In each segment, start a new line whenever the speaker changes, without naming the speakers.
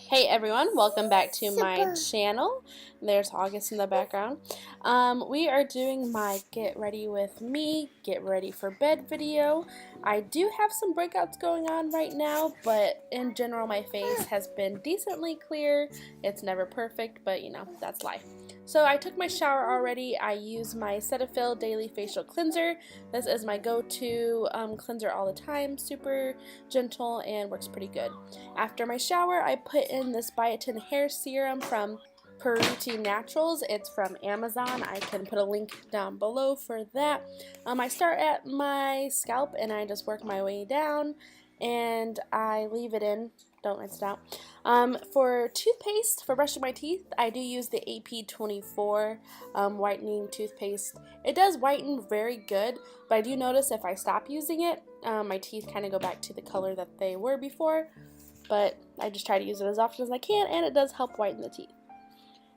Hey everyone, welcome back to my channel. There's August in the background. We are doing my get ready with me, get ready for bed video. I do have some breakouts going on right now, but in general my face has been decently clear. It's never perfect, but you know, that's life. So I took my shower already. I use my Cetaphil Daily Facial Cleanser. This is my go-to cleanser all the time. Super gentle and works pretty good. After my shower, I put in this Biotin hair serum from Pureauty Naturals. It's from Amazon. I can put a link down below for that. I start at my scalp and I just work my way down and I leave it in. Don't rinse it out. For toothpaste, for brushing my teeth, I do use the AP24 whitening toothpaste. It does whiten very good, but I do notice if I stop using it, my teeth kind of go back to the color that they were before. But I just try to use it as often as I can, and it does help whiten the teeth.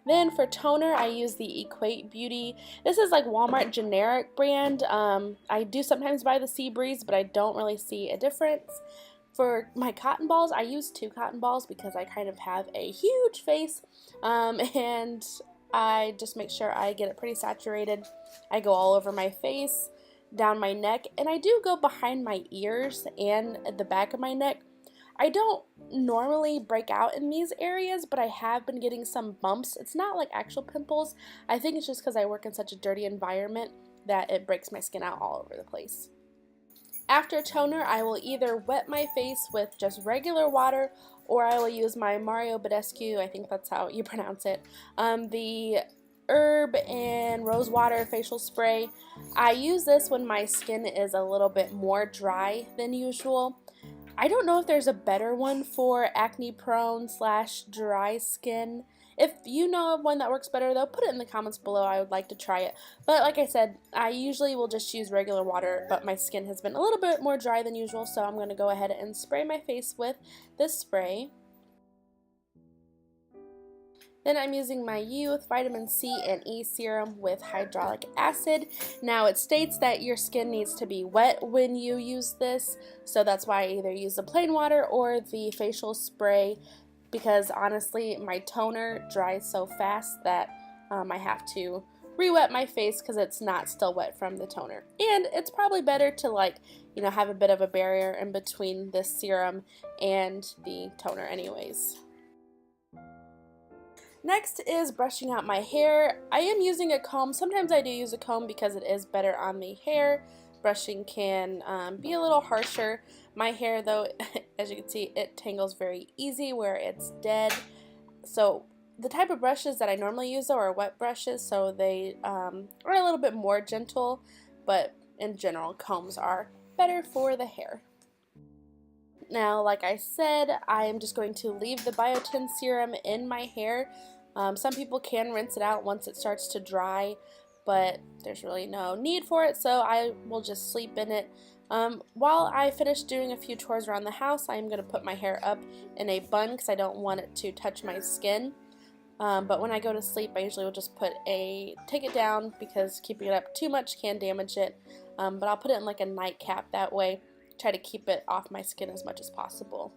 Then for toner, I use the Equate Beauty. This is like Walmart generic brand. I do sometimes buy the Sea Breeze, but I don't really see a difference. For my cotton balls, I use 2 cotton balls because I kind of have a huge face, and I just make sure I get it pretty saturated. I go all over my face, down my neck, and I do go behind my ears and at the back of my neck. I don't normally break out in these areas, but I have been getting some bumps. It's not like actual pimples. I think it's just because I work in such a dirty environment that it breaks my skin out all over the place. After toner, I will either wet my face with just regular water or I will use my Badescu, I think that's how you pronounce it, the herb and Rosewater facial spray. I use this when my skin is a little bit more dry than usual. I don't know if there's a better one for acne prone / dry skin. If you know of one that works better though, put it in the comments below. I would like to try it. But like I said, I usually will just use regular water, but my skin has been a little bit more dry than usual, so I'm going to go ahead and spray my face with this spray. Then I'm using my YEOUTH Vitamin C and E Serum with Hyaluronic Acid. Now it states that your skin needs to be wet when you use this, so that's why I either use the plain water or the facial spray, because honestly my toner dries so fast that I have to re-wet my face because it's not still wet from the toner. And it's probably better to have a bit of a barrier in between this serum and the toner anyways. Next is brushing out my hair. I am using a comb. Sometimes I do use a comb because it is better on the hair. Brushing can be a little harsher. My hair though, as you can see, it tangles very easy where it's dead. So the type of brushes that I normally use though are wet brushes, so they are a little bit more gentle, but in general combs are better for the hair. Now, like I said, I am just going to leave the Biotin serum in my hair. Some people can rinse it out once it starts to dry, but there's really no need for it, so I will just sleep in it. While I finish doing a few chores around the house, I'm going to put my hair up in a bun because I don't want it to touch my skin. But when I go to sleep, I usually will just take it down because keeping it up too much can damage it. But I'll put it in like a nightcap that way. Try to keep it off my skin as much as possible.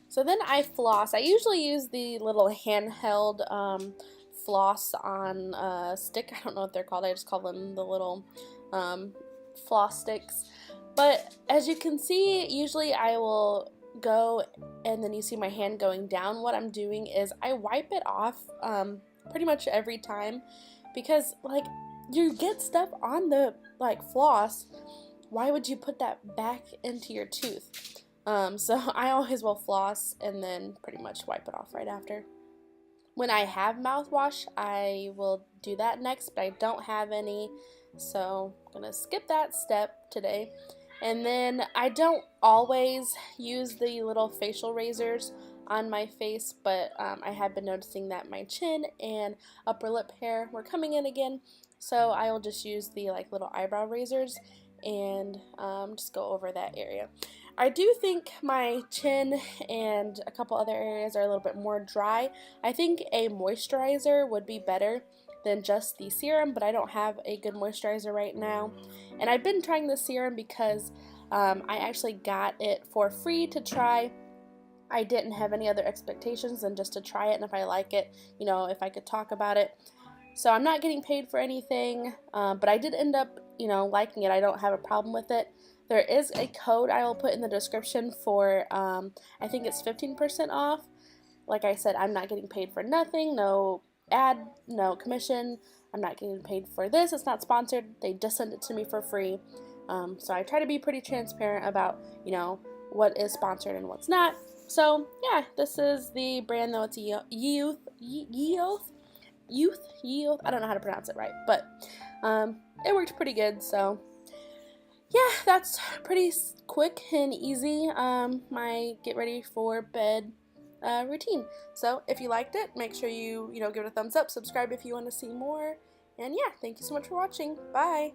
So then I floss. I usually use the little handheld floss on a stick. I don't know what they're called. I just call them the little floss sticks. But as you can see, usually I will go and then you see my hand going down. What I'm doing is I wipe it off pretty much every time because you get stuff on the floss. Why would you put that back into your tooth? So I always will floss and then pretty much wipe it off right after. When I have mouthwash, I will do that next, but I don't have any, so I'm gonna skip that step today. And then I don't always use the little facial razors on my face, but I have been noticing that my chin and upper lip hair were coming in again, so I will just use the little eyebrow razors and just go over that area. I do think my chin and a couple other areas are a little bit more dry. I think a moisturizer would be better than just the serum, but I don't have a good moisturizer right now. And I've been trying the serum because I actually got it for free to try I didn't have any other expectations than just to try it, and if I like it, you know, if I could talk about it. So I'm not getting paid for anything, but I did end up, you know, liking it. I don't have a problem with it. There is a code I will put in the description for, I think it's 15% off. Like I said, I'm not getting paid for nothing, no ad, no commission. I'm not getting paid for this. It's not sponsored. They just sent it to me for free. So I try to be pretty transparent about, you know, what is sponsored and what's not. So yeah, this is the brand, though. It's YEOUTH. I don't know how to pronounce it right, but it worked pretty good. So yeah, that's pretty quick and easy. My get ready for bed routine. So if you liked it, make sure you give it a thumbs up, subscribe if you want to see more, and yeah, thank you so much for watching. Bye.